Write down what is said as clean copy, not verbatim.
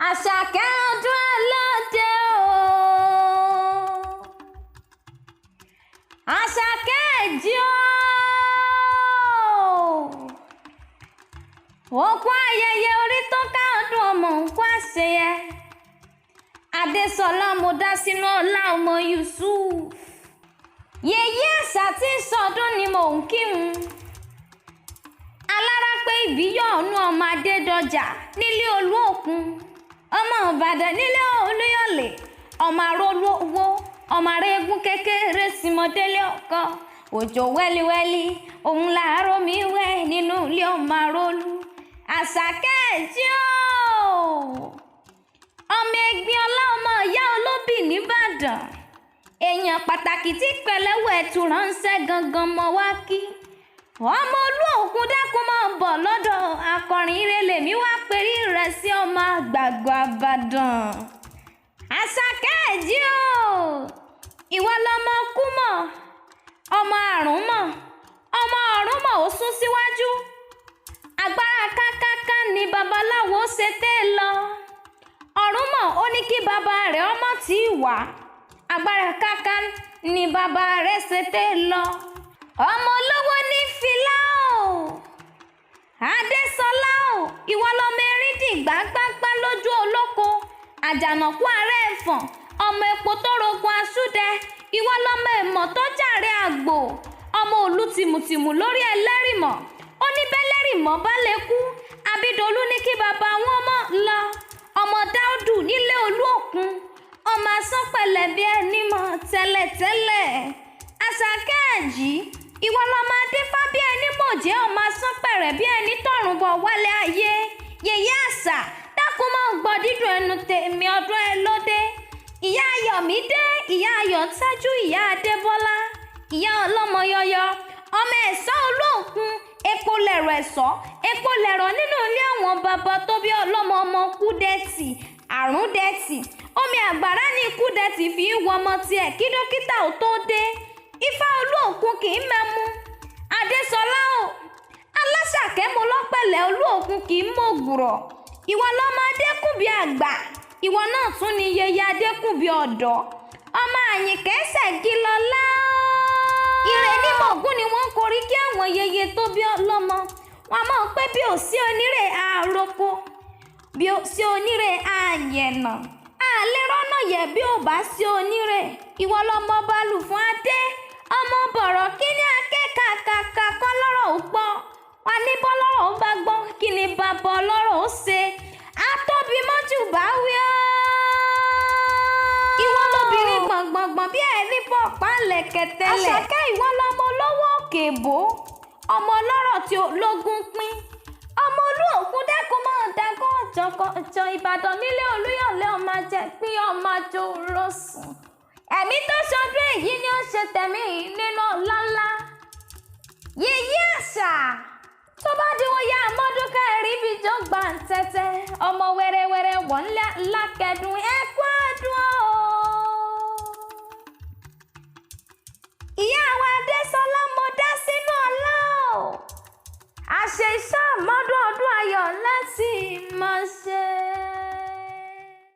Àṣàkẹ́ ọdún ẹlọ́dẹ o. Àṣàkẹ́ ẹ̀jí o. Òkú ayẹyẹ orí tó ká ọdún ọmọ òkú àṣeyẹ. Adésọlá mo dá sínú ọlá ọmọ Yusuf. Yèyé àṣà tí ń sọdún ni mò ń kírun. Alára pé ìbíyọ̀ ọ̀nù ọmọ Adédọjà nílé Olúòkun. Ọmọ Ìbàdàn nílé Olúyọ̀lé. Ọmọ arólú owó. Ọmọ arégún kékeré símọdélé ọkọ. Òjò wẹ́líwẹ́lí òun làárọ̀ mi wẹ̀ nínú ilé ọmọ arólú. Àṣàkẹ́ ẹ̀jí o. Ọmọ ẹgbẹ́ ọlá ọmọ ìyá olóbì nìbàdàn. Èèyàn pàtàkì tí pẹ̀lẹ́wọ̀ ẹ̀tù ránṣẹ́ gangan mọ́ wá kí. Ọmọ Olúòkun dákun máa bọ̀ lọ́dọ̀ akọrin ire lèmi wá perí rẹ̀ sí ọmọ àgbààgbà Ìbàdàn. Àṣàkẹ́ ẹ̀jí o. Ìwọ lọmọ kú mọ̀, ọmọ àrùn mọ̀, ọmọ ọ̀run mọ̀ ó sún síwájú. Agbára kákáká ni babaláwo ṣe tẹ́ lọ. Ọ̀run mọ̀ ó ní kí bàbá rẹ̀ ọmọ tí ì wá. Agbára káká ni bàbá rẹ̀ ṣe tẹ́ lọ. Ọmọ olówó ní fìlà o. Adésọlá o. Ìwọ lọmọ erin dìgbà gbágbá lójú olóko. Àjànàkú ààrẹ ẹ̀fọ̀n. Ọmọ epo tó rogun aṣúdẹ. Ìwọ lọmọ ẹ̀mọ̀ tó jàre àgbò. Ọmọ òlu tìmùtìmù lórí ẹlẹ́rìmọ̀. Ó ní bẹ́lẹ́rìmọ̀ bá lè kú. Abídolú ní kí bàbá wọn mọ̀ lọ. Ọmọ Dáúdù nílé Olúòkun. Ọmọ asán pẹ̀lẹ́bí ẹni mọ̀ tẹ́lẹ̀tẹ́lẹ̀. Àṣàkẹ́ ẹ̀jí. Ìwọ lọmọ adéfá bí ẹni mọ̀jẹ́ ọmọ asán pẹ̀rẹ̀ bí ẹni tọ̀run bọ̀ wálé ayé. Yèyé àṣà dákun máa ń gbọ́ dídùn ẹnu tèmi ọdún ẹ lóde. Ìyá Ayọ̀mídé, ìyá Ayọ̀tájú, ìyá Adébọ́lá, ìyá ọlọ́mọ yọyọ, ọmọ ẹ̀sọ́ Olúòkun, epo lẹ̀rọ̀ ẹ̀sọ́, epo lẹ̀rọ̀ nínú ilé àwọn bàbá tó bí ọlọ́mọ ọmọ Kúdẹ̀tì, Àrúndẹ̀tì, omi àgbàrá ní Kúdẹ̀tì fi ń wọ ọmọ tiẹ̀ kí dókítà ò tó dé. Ifá Olúòkun kì í mẹ́mu. Adésọlá o. Aláṣàkẹ́ mo lọ́pẹ̀lẹ̀ Olúòkun kì í mọ̀gùrọ̀. Ìwọ lọmọ Adékùnbí àgbà. Ìwọ náà tún ni Yèyé Adékùnbí ọ̀dọ́. Ọmọ Àyìnkẹ́ Ṣẹ̀gilọlá o. Ire ní mọ̀gún ni wọ́n korí kí àwọn yèyé tó bí ọlọ́mọ. Wọ́n mọ̀ pé bí ò sí onírè àròpọ̀, bí ò sí onírè àyẹ̀nà. Àlẹ́ rọ́nà yẹ bí ò bá sí onírè. Ìwọ lọmọ balù fún adé. Ọmọ bọ̀rọ̀ kí ni akẹ́kàkàkà kọ́ lọ́rọ̀ ó gbọ́. Wọ́n ní bọ́lọ́rọ̀ ó bá gbọ́ kí ni bàbá ọlọ́rọ̀ ó ṣe. Atóbi mọ́jú bá wí ọ́. Ìwọ lobìnrin gbọ̀ngbọ̀ngbọ̀n bí ẹni bọ̀ pálẹ̀ kẹtẹlẹ̀. Àṣàkẹ́ ìwọ lọmọ olówó òkèbó. Ọmọ ọlọ́rọ̀ tí ológun pín. Ọmọ Olúòkun dẹ́kun máa dágọ́ ọ̀jọ̀ Ìbàdàn nílé Olúyọ̀lé ọmọ ajẹ́ pín ọmọ àjò rọ̀sùn. Ẹ̀mí tó ṣọdún èyí ni ó ṣe tẹ̀mí nínú ọ̀làlá. Yèyé àṣà tó bá di wọ́n yá àmọ́dúnkà rí bí jọ gbà ń tẹ́tẹ́. Ọmọ wẹ́rẹ́wẹ́rẹ́ wọ́n ńlá kẹ́dùn ẹ̀kú àdùn.